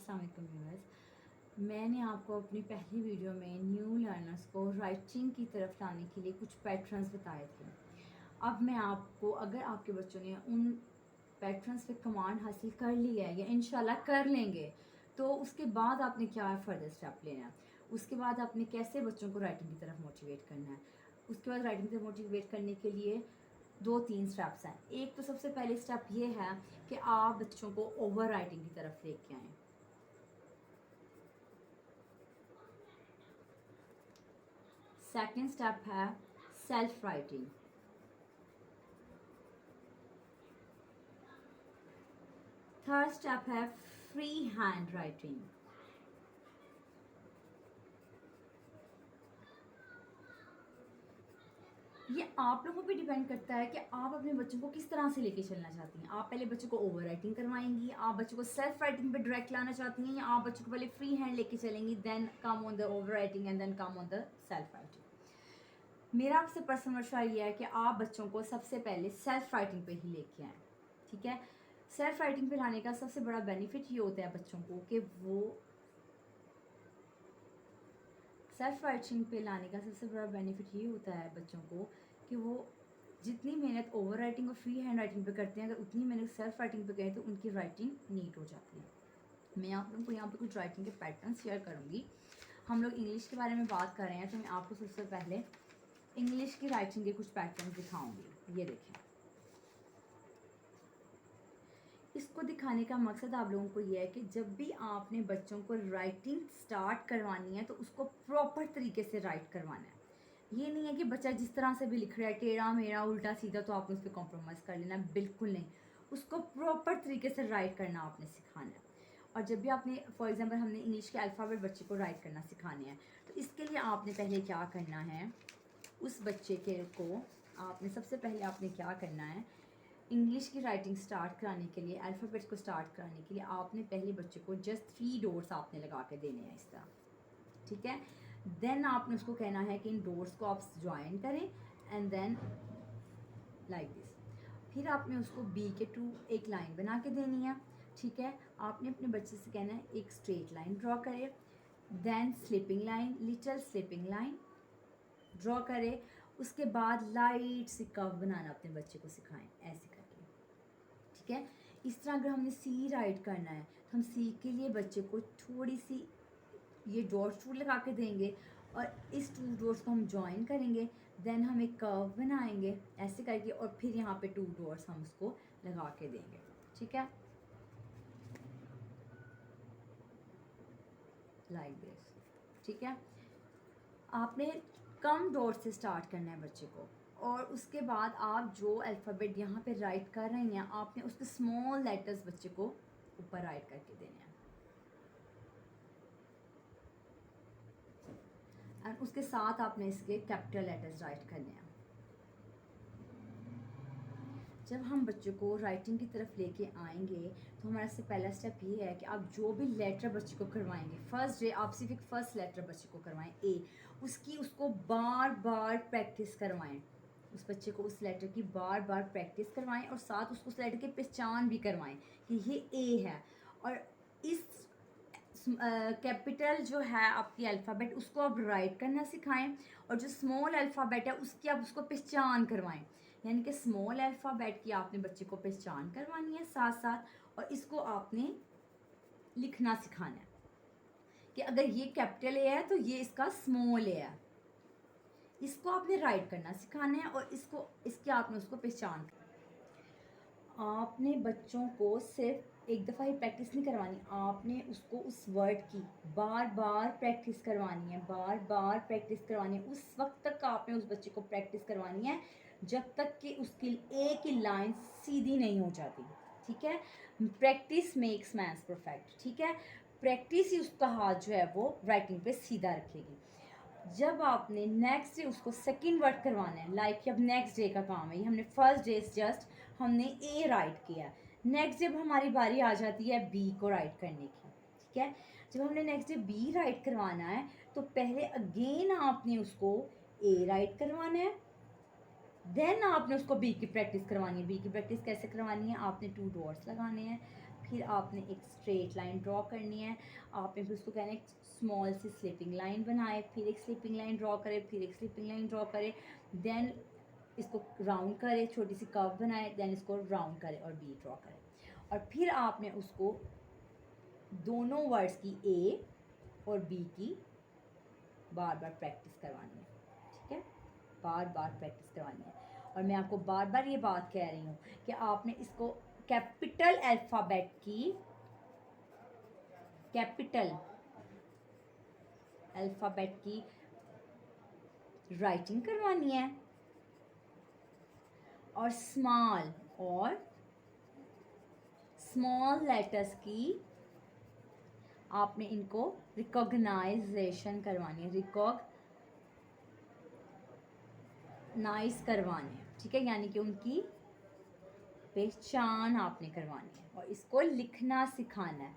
अस्सलाम वालेकुम व्यूअर्स। मैंने आपको अपनी पहली वीडियो में न्यू लर्नर्स को राइटिंग की तरफ लाने के लिए कुछ पैटर्न्स बताए थे। अब मैं आपको, अगर आपके बच्चों ने उन पैटर्न्स पे कमांड हासिल कर लिया है या इंशाल्लाह कर लेंगे, तो उसके बाद आपने क्या फर्दर स्टेप लेना है, उसके बाद आपने कैसे बच्चों को राइटिंग की तरफ मोटिवेट करना है। उसके बाद राइटिंग की तरफ मोटिवेट करने के लिए 2-3 स्टेप्स हैं। एक तो सबसे पहले स्टेप ये है कि आप बच्चों को ओवर राइटिंग की तरफ लेके आएँ। सेकेंड स्टेप है सेल्फ राइटिंग। थर्ड स्टेप है फ्री हैंड राइटिंग। ये आप लोगों पे डिपेंड करता है कि आप अपने बच्चों को किस तरह से लेके चलना चाहती हैं। आप पहले बच्चों को ओवर राइटिंग करवाएंगी, आप बच्चों को सेल्फ राइटिंग पे डायरेक्ट लाना चाहती हैं, या आप बच्चों को पहले फ्री हैंड लेके चलेंगी, then come on the over writing and then come on the self writing. मेरा आपसे पर्सनल मशवरा ये है कि आप बच्चों को सबसे पहले सेल्फ राइटिंग पे ही लेके आएँ। ठीक है, सेल्फ राइटिंग पे लाने का सबसे बड़ा बेनिफिट ये होता है बच्चों को कि वो सेल्फ राइटिंग पे लाने का सबसे बड़ा बेनिफिट ये होता है बच्चों को कि वो जितनी मेहनत ओवर राइटिंग और फ्री हैंड राइटिंग पे करते हैं, अगर उतनी मेहनत सेल्फ राइटिंग पे करें तो उनकी राइटिंग नीट हो जाती है। मैं आप लोगों को यहाँ पे कुछ राइटिंग के पैटर्न शेयर करूँगी। हम लोग इंग्लिश के बारे में बात कर रहे हैं, तो मैं आपको सबसे पहले इंग्लिश की राइटिंग के कुछ पैटर्न दिखाऊँगी। ये देखें, इसको दिखाने का मकसद आप लोगों को ये है कि जब भी आपने बच्चों को राइटिंग स्टार्ट करवानी है तो उसको प्रॉपर तरीके से राइट करवाना है। ये नहीं है कि बच्चा जिस तरह से भी लिख रहा है, टेढ़ा मेढ़ा उल्टा सीधा, तो आपने उस पर कॉम्प्रोमाइज़ कर लेना है, बिल्कुल नहीं। उसको प्रॉपर तरीके से राइट करना आपने सिखाना है। और जब भी आपने, फॉर एग्जांपल, हमने इंग्लिश के अल्फ़ाबेट बच्चे को राइट करना सिखाने हैं, तो इसके लिए आपने पहले क्या करना है, उस बच्चे के को आपने सबसे पहले आपने क्या करना है, इंग्लिश की राइटिंग स्टार्ट कराने के लिए, अल्फ़ाबेट्स को स्टार्ट कराने के लिए आपने पहले बच्चे को जस्ट 3 डॉट्स आपने लगा के देने हैं इस तरह। ठीक है, देन आपने उसको कहना है कि इन डॉट्स को आप ज्वाइन करें एंड देन लाइक दिस। फिर आपने उसको बी के टू एक लाइन बना के देनी है। ठीक है, आपने अपने बच्चे से कहना है एक स्ट्रेट लाइन ड्रॉ करे, then slipping line, little slipping line draw करे, उसके बाद लाइट सी कर्व बनाना अपने बच्चे को सिखाएं ऐसे करके। ठीक है, इस तरह अगर हमने सी राइट करना है तो हम सी के लिए बच्चे को थोड़ी सी ये डॉट्स टू लगा के देंगे और इस 2 डॉट्स को हम जॉइन करेंगे, देन हम एक कर्व बनाएंगे ऐसे करके, और फिर यहाँ पे 2 डॉट्स हम उसको लगा के देंगे। ठीक है, लाइक दिस। ठीक है, आपने कम डॉट से स्टार्ट करना है बच्चे को, और उसके बाद आप जो अल्फ़ाबेट यहाँ पे राइट कर रहे हैं आपने उसके स्मॉल लेटर्स बच्चे को ऊपर राइट करके देने हैं, और उसके साथ आपने इसके कैपिटल लेटर्स राइट करने हैं। जब हम बच्चों को राइटिंग की तरफ लेके आएंगे तो हमारा सबसे पहला स्टेप ये है कि आप जो भी लेटर बच्चे को करवाएंगे, फर्स्ट डे आप सिर्फ एक फर्स्ट लेटर बच्चे को करवाएं, ए, उसको बार बार प्रैक्टिस करवाएं। उस बच्चे को उस लेटर की बार बार प्रैक्टिस करवाएं और साथ उसको उस लेटर की पहचान भी करवाएं कि ये ए है। और इस कैपिटल जो है आपकी अल्फ़ाबेट उसको आप राइट करना सिखाएं, और जो स्मॉल अल्फ़ाबेट है उसकी आप उसको पहचान करवाएं। यानी कि स्मॉल अल्फ़ाबेट की आपने बच्चे को पहचान करवानी है साथ साथ, और इसको आपने लिखना सिखाना है कि अगर ये कैपिटल ए है तो ये इसका स्मॉल ए है। इसको आपने राइट करना सिखाना है और इसके आपने उसको पहचान करना। आपने बच्चों को सिर्फ एक दफ़ा ही प्रैक्टिस नहीं करवानी, आपने उसको उस वर्ड की बार बार प्रैक्टिस करवानी है, बार बार प्रैक्टिस करवानी है। उस वक्त तक आपने उस बच्चे को प्रैक्टिस करवानी है जब तक कि उसकी ए की लाइन सीधी नहीं हो जाती। ठीक है, प्रैक्टिस मेक्स मैन परफेक्ट। ठीक है, प्रैक्टिस ही उसका हाथ जो है वो राइटिंग पे सीधा रखेगी। जब आपने नेक्स्ट डे उसको सेकंड वर्ड करवाना है, लाइक अब नेक्स्ट डे का काम है, ये हमने फर्स्ट डे जस्ट हमने ए राइट किया, नेक्स्ट जब हमारी बारी आ जाती है बी को राइट करने की। ठीक है, जब हमने नेक्स्ट डे बी राइट करवाना है तो पहले अगेन आपने उसको ए राइट करवाना है, देन आपने उसको बी की प्रैक्टिस करवानी है। बी की प्रैक्टिस कैसे करवानी है, आपने 2 डॉट्स लगाने हैं, फिर आपने एक स्ट्रेट लाइन ड्रॉ करनी है। आपने फिर उसको कहना है स्मॉल सी स्लिपिंग लाइन बनाए, फिर एक स्लिपिंग लाइन ड्रॉ करे, फिर एक स्लिपिंग लाइन ड्रॉ करे, देन इसको राउंड करे, छोटी सी कर्व बनाए, देन इसको राउंड करे और बी ड्रॉ करे। और फिर आपने उसको दोनों वर्ड्स की ए और बी की बार बार प्रैक्टिस करवानी है, ठीक है, बार बार प्रैक्टिस करवानी है। और मैं आपको बार बार ये बात कह रही हूँ कि आपने इसको कैपिटल अल्फ़ाबेट की राइटिंग करवानी है, और स्मॉल लेटर्स की आपने इनको रिकॉग्नाइजेशन करवानी है, रिकॉग्नाइज करवानी है, ठीक है, यानी कि उनकी पहचान आपने करवानी है और इसको लिखना सिखाना है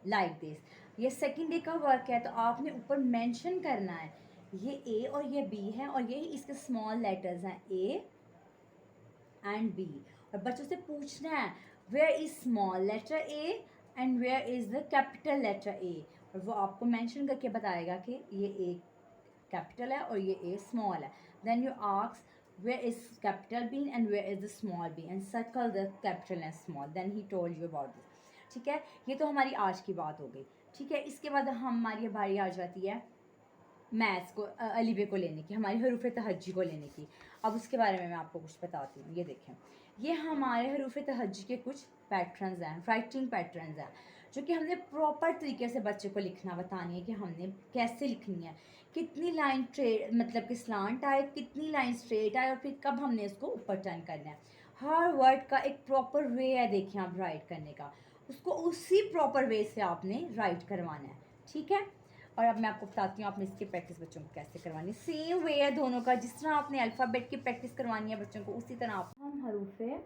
लाइक दिस। ये सेकंड डे का वर्क है, तो आपने ऊपर मेंशन करना है ये ए और ये बी है और ये इसके स्मॉल लेटर्स हैं ए एंड बी, और बच्चों से पूछना है where is small letter A and where is the capital letter A, और वो आपको मेंशन करके बताएगा कि ये ए कैपिटल है और ये ए स्मॉल है। Then you ask where is capital B and where is the small B and circle the capital and small, then he told you about this, ठीक है। ये तो हमारी आज की बात हो गई, ठीक है। इसके बाद हमारी बारी आ जाती है मैथ्स को, अलीबे को लेने की, हमारी हरूफ तहज्जी को लेने की। अब उसके बारे में मैं आपको कुछ बताती हूँ। ये देखें, ये हमारे हरूफ तहज्जी के कुछ पैटर्न्स हैं, राइटिंग पैटर्न्स हैं, जो कि हमने प्रॉपर तरीके से बच्चे को लिखना बतानी है कि हमने कैसे लिखनी है, कितनी लाइन मतलब कि स्लांट आए, कितनी लाइन स्ट्रेट आए, और फिर कब हमने इसको ऊपर टर्न करना है। हर वर्ड का एक प्रॉपर वे है, देखिए आप राइट करने का, उसको उसी प्रॉपर वे से आपने राइट करवाना है, ठीक है। और अब मैं आपको बताती हूँ आपने इसकी प्रैक्टिस बच्चों को कैसे करवानी है। सेम वे है दोनों का, जिस तरह आपने अल्फ़ाबेट की प्रैक्टिस करवानी है बच्चों को, उसी तरह आप हम हरूफे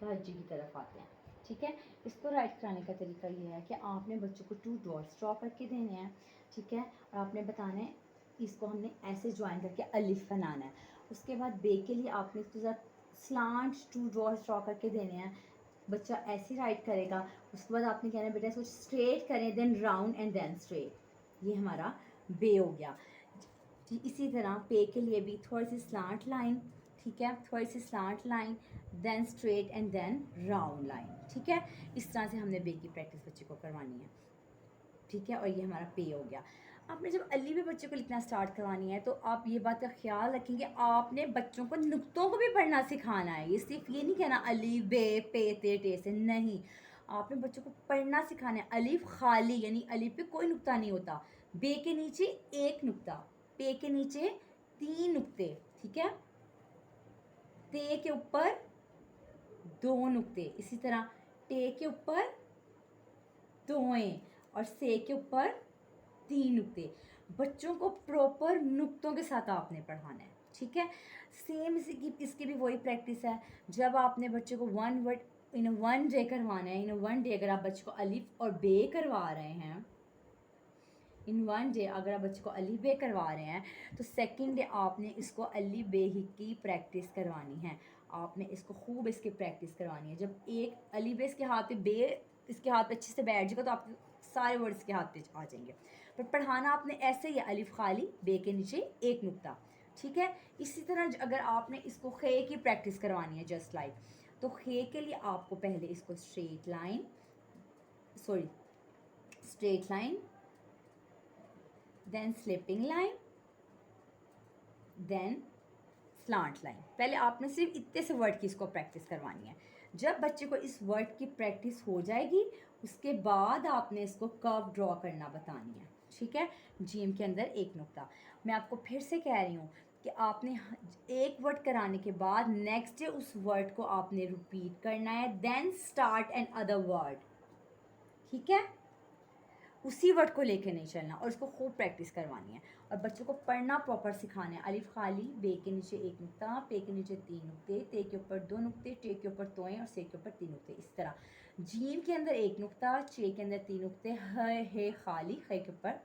तहज्जी की तरफ आते हैं, ठीक है। इसको राइट कराने का तरीका ये है कि आपने बच्चों को 2 डॉट्स ड्रॉ करके देने हैं, ठीक है, और आपने बताना है इसको हमने ऐसे ज्वाइन करके अलिफ बनाना है। उसके बाद बे के लिए आपने इसके साथ स्लांट 2 डॉट्स ड्रॉ करके देने हैं, बच्चा ऐसे राइट करेगा। उसके बाद आपने कहना है बेटा इसको स्ट्रेट करें, then round and then straight, ये हमारा बे हो गया। इसी तरह पे के लिए भी थोड़ी सी स्लांट लाइन, ठीक है, थोड़ी सी slant line, then straight and then round line, ठीक है। इस तरह से हमने बे की प्रैक्टिस बच्चे को करवानी है, ठीक है। और ये हमारा पे हो गया। आपने जब अली में बच्चे को लिखना स्टार्ट करवानी है, तो आप ये बात का ख्याल रखेंगे, आपने बच्चों को नुक्तों को भी पढ़ना सिखाना है। ये सिर्फ ये नहीं कहना अली बे पे ते टे से, नहीं, आपने बच्चों को पढ़ना सिखाना है। अलिफ खाली यानी अलिफ पे कोई नुक्ता नहीं होता, बे के नीचे एक नुक्ता, पे के नीचे 3 नुक्ते, ठीक है, ते के ऊपर 2 नुक्ते, इसी तरह टे के ऊपर 2 और से के ऊपर 3 नुक्ते। बच्चों को प्रॉपर नुक्तों के साथ आपने पढ़ाना है, ठीक है। सेम इसकी भी वही प्रैक्टिस है। जब आपने बच्चे को 1 वर्ड इन 1 डे करवाना है, इन 1 डे अगर आप बच्चे को अलिफ और बे करवा रहे हैं, इन 1 डे अगर आप बच्चे को अली बे करवा रहे हैं, तो सेकंड डे आपने इसको अली बे ही की प्रैक्टिस करवानी है। आपने इसको खूब इसकी प्रैक्टिस करवानी है। जब एक अली बे इसके हाथ पे, बे इसके हाथ पे अच्छे से बैठ जाएगा, तो आप सारे वर्ड इसके हाथ पे आ जाएंगे। पर पढ़ाना आपने ऐसे ही, अलिफ खाली, बे के नीचे एक नुक्ता, ठीक है। इसी तरह अगर आपने इसको खे की प्रैक्टिस करवानी है जस्ट लाइक, तो खे के लिए आपको पहले इसको straight line, then slipping line, then slant line. पहले आपने सिर्फ इतने से वर्ड की इसको प्रैक्टिस करवानी है। जब बच्चे को इस वर्ड की प्रैक्टिस हो जाएगी, उसके बाद आपने इसको कर्व ड्रॉ करना बतानी है, ठीक है। जीम के अंदर एक नुक्ता। मैं आपको फिर से कह रही हूँ कि आपने एक वर्ड कराने के बाद नेक्स्ट डे उस वर्ड को आपने रिपीट करना है, then start another word, ठीक है। उसी वर्ड को लेके नहीं चलना, और उसको खूब प्रैक्टिस करवानी है। और बच्चों को पढ़ना प्रॉपर सिखाना है। अलिफ खाली, बे के नीचे एक नुक्ता, पे के नीचे 3 नुक्ते, ते के ऊपर 2 नुक्ते, टे के ऊपर 2 और से के ऊपर 3 नुक्ते। इस तरह जीम के अंदर एक नुक्ता, चे के अंदर 3 नुक्ते, हे खाली, खे के ऊपर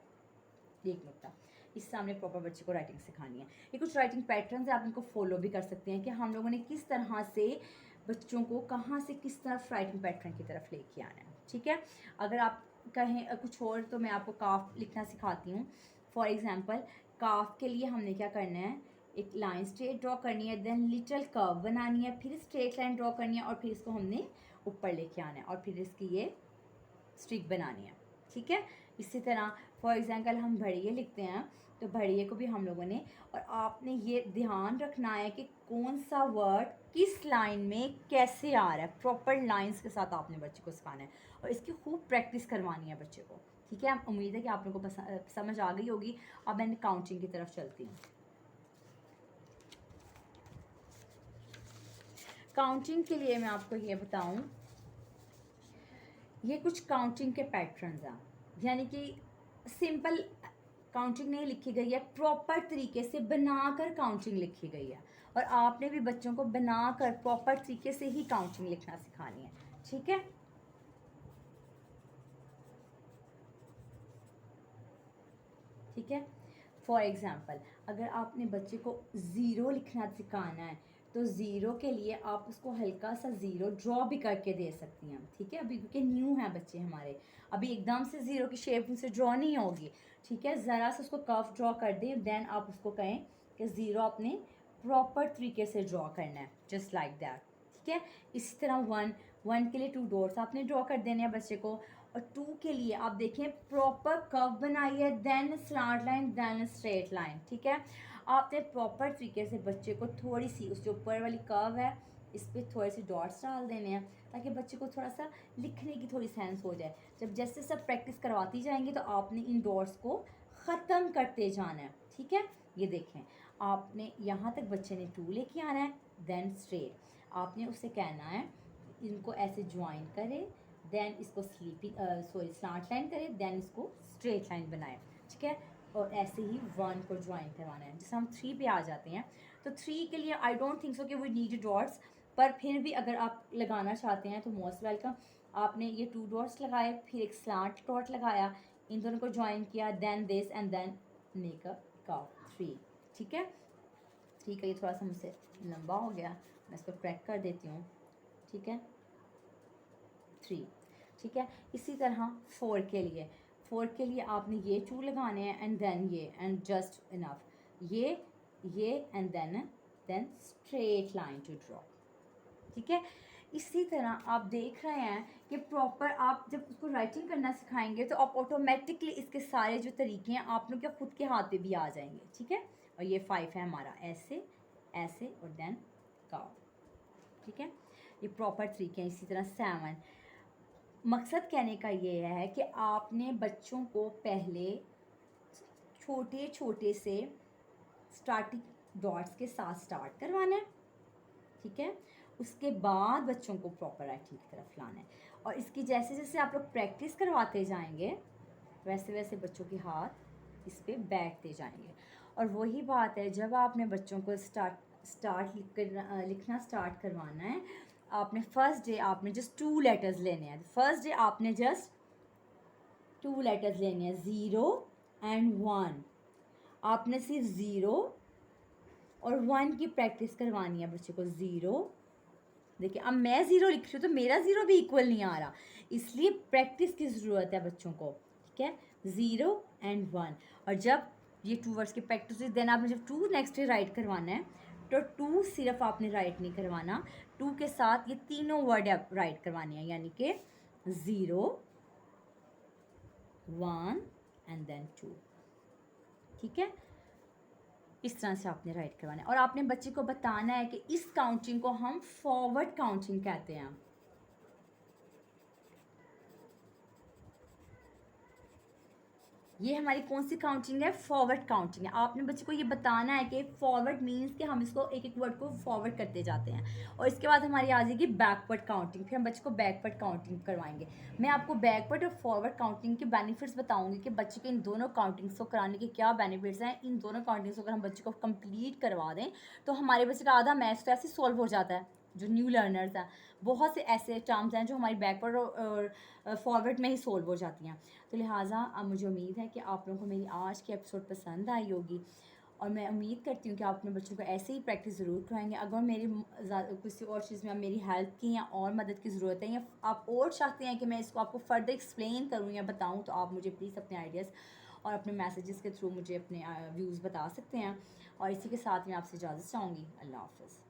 एक नुक्ता। इससे हमने प्रॉपर बच्चे को राइटिंग सिखानी है। ये कुछ राइटिंग पैटर्न्स है, आप इनको फॉलो भी कर सकते हैं कि हम लोगों ने किस तरह से बच्चों को कहाँ से किस तरफ राइटिंग पैटर्न की तरफ लेके आना है। ठीक है, अगर आप कहें कुछ और तो मैं आपको काफ लिखना सिखाती हूँ। फॉर एग्जांपल काफ के लिए हमने क्या करना है, एक लाइन स्ट्रेट ड्रॉ करनी है, देन लिटिल कर्व बनानी है, फिर स्ट्रेट लाइन ड्रॉ करनी है और फिर इसको हमने ऊपर लेके आना है और फिर इसकी ये स्ट्रिक बनानी है। ठीक है, इसी तरह फॉर एग्जांपल हम भड़िए लिखते हैं तो भड़िए को भी हम लोगों ने, और आपने ये ध्यान रखना है कि कौन सा वर्ड किस लाइन में कैसे आ रहा है, प्रॉपर लाइंस के साथ आपने बच्चे को सिखाना है और इसकी खूब प्रैक्टिस करवानी है बच्चे को। ठीक है, उम्मीद है कि आप लोगों को समझ आ गई होगी। अब मैं काउंटिंग की तरफ चलती हूँ। काउंटिंग के लिए मैं आपको ये बताऊं, ये कुछ काउंटिंग के पैटर्न्स हैं, यानी कि सिंपल काउंटिंग नहीं लिखी गई है, प्रॉपर तरीके से बनाकर काउंटिंग लिखी गई है और आपने भी बच्चों को बनाकर प्रॉपर तरीके से ही काउंटिंग लिखना सिखानी है। ठीक है, ठीक है। फॉर एग्जाम्पल अगर आपने बच्चे को ज़ीरो लिखना सिखाना है तो ज़ीरो के लिए आप उसको हल्का सा ज़ीरो ड्रॉ भी करके दे सकती हैं। ठीक है, अभी क्योंकि न्यू हैं बच्चे हमारे, अभी एकदम से ज़ीरो की शेप उनसे ड्रॉ नहीं होगी। ठीक है, ज़रा सा उसको कर्व ड्रॉ कर दें, देन आप उसको कहें कि ज़ीरो आपने प्रॉपर तरीके से ड्रॉ करना है, जस्ट लाइक दैट। ठीक है, इसी तरह वन के लिए 2 डॉट्स आपने ड्रॉ कर देने हैं बच्चे को, और 2 के लिए आप देखें प्रॉपर कर्व बनाइए, then slant line, then straight line. ठीक है, आपने प्रॉपर तरीके से बच्चे को थोड़ी सी उस जो ऊपर वाली कर्व है इस पर थोड़े से डॉट्स डाल देने हैं ताकि बच्चे को थोड़ा सा लिखने की थोड़ी सेंस हो जाए। जब जैसे सब प्रैक्टिस करवाती जाएंगी तो आपने इन डॉट्स को ख़त्म करते जाना है। ठीक है, ये देखें आपने यहाँ तक बच्चे ने 2 लेके आना है, देन स्ट्रेट आपने उससे कहना है इनको ऐसे ज्वाइन करें, देन इसको स्लैंट लाइन करें, देन इसको स्ट्रेट लाइन बनाएं। ठीक है, और ऐसे ही 1 को ज्वाइन करवाना है। जैसे हम 3 पे आ जाते हैं तो 3 के लिए आई डोंट थिंक सो कि वी नीड डॉट्स, पर फिर भी अगर आप लगाना चाहते हैं तो मोस्ट वेलकम। आपने ये 2 डॉट्स लगाए, फिर एक स्लैंट डॉट लगाया, इन दोनों को ज्वाइन किया, then this and then make a curve 3। ठीक है, 3 का ये थोड़ा सा मुझसे लंबा हो गया, मैं इसको ट्रैक कर देती हूँ। ठीक है, 3। ठीक है, इसी तरह 4 के लिए, 4 के लिए आपने ये 2 लगाने हैं एंड देन ये एंड जस्ट इनफ ये and then straight line to draw. ठीक है, इसी तरह आप देख रहे हैं कि प्रॉपर आप जब उसको राइटिंग करना सिखाएंगे तो आप ऑटोमेटिकली इसके सारे जो तरीके हैं आप लोग के खुद के हाथ पे भी आ जाएंगे। ठीक है, और ये 5 है हमारा, ऐसे ऐसे और देन कर्व। ठीक है, ये प्रॉपर तरीके हैं। इसी तरह 7, मकसद कहने का ये है कि आपने बच्चों को पहले छोटे छोटे से स्टार्टिंग डॉट्स के साथ स्टार्ट करवाना है। ठीक है, उसके बाद बच्चों को प्रॉपर राइटिंग की तरफ लाना है और इसकी जैसे जैसे आप लोग प्रैक्टिस करवाते जाएंगे वैसे वैसे बच्चों के हाथ इस पर बैठते जाएंगे। और वही बात है, जब आपने बच्चों को लिखना स्टार्ट करवाना है, आपने फर्स्ट डे आपने जस्ट 2 लेटर्स लेने हैं। फर्स्ट डे आपने जस्ट 2 लेटर्स लेने हैं, 0 एंड 1। आपने सिर्फ 0 और 1 की प्रैक्टिस करवानी है बच्चे को। 0, देखिए अब मैं 0 लिख रही हूँ तो मेरा 0 भी इक्वल नहीं आ रहा, इसलिए प्रैक्टिस की ज़रूरत है बच्चों को। ठीक है, 0 एंड 1, और जब ये 2 वर्ड्स की प्रैक्टिस हुई देन आपने जब 2 नेक्स्ट डे राइट करवाना है तो 2 सिर्फ आपने राइट नहीं करवाना, 2 के साथ ये तीनों वर्ड आप राइट करवाने हैं, यानी कि 0, 1 एंड देन 2। ठीक है, इस तरह से आपने राइट करवाना है और आपने बच्चे को बताना है कि इस काउंटिंग को हम फॉरवर्ड काउंटिंग कहते हैं। ये हमारी कौन सी काउंटिंग है? फॉरवर्ड काउंटिंग है। आपने बच्चे को ये बताना है कि फॉरवर्ड मीन्स कि हम इसको एक एक वर्ड को फॉरवर्ड करते जाते हैं और इसके बाद हमारी आ जाएगी बैकवर्ड काउंटिंग, फिर हम बच्चे को बैकवर्ड काउंटिंग करवाएंगे। मैं आपको बैकवर्ड और फॉरवर्ड काउंटिंग के बेनिफिट्स बताऊंगी कि बच्चे के इन दोनों काउंटिंग्स को कराने के क्या बेनिफिट्स हैं। इन दोनों काउंटिंग्स को अगर हम बच्चे को कंप्लीट करवा दें तो हमारे बच्चे का आधा मैथ्स तो ऐसे सॉल्व हो जाता है। जो न्यू लर्नर्स हैं, बहुत से ऐसे टर्म्स हैं जो हमारी बैकवर्ड और फॉरवर्ड में ही सोल्व हो जाती हैं। तो लिहाजा अब मुझे उम्मीद है कि आप लोगों को मेरी आज की एपिसोड पसंद आई होगी, और मैं उम्मीद करती हूँ कि आप अपने बच्चों को ऐसे ही प्रैक्टिस ज़रूर कराएंगे। अगर मेरी किसी और चीज़ में आप मेरी हेल्प की या और मदद की ज़रूरत है, या आप और चाहते हैं कि मैं इसको आपको फर्दर एक्सप्लेन करूँ या बताऊँ, तो आप मुझे प्लीज़ अपने आइडियाज़ और अपने मैसेजेस के थ्रू मुझे अपने व्यूज़ बता सकते हैं। और इसी के साथ मैं आपसे इजाज़त चाहूँगी। अल्लाह हाफ़िज़।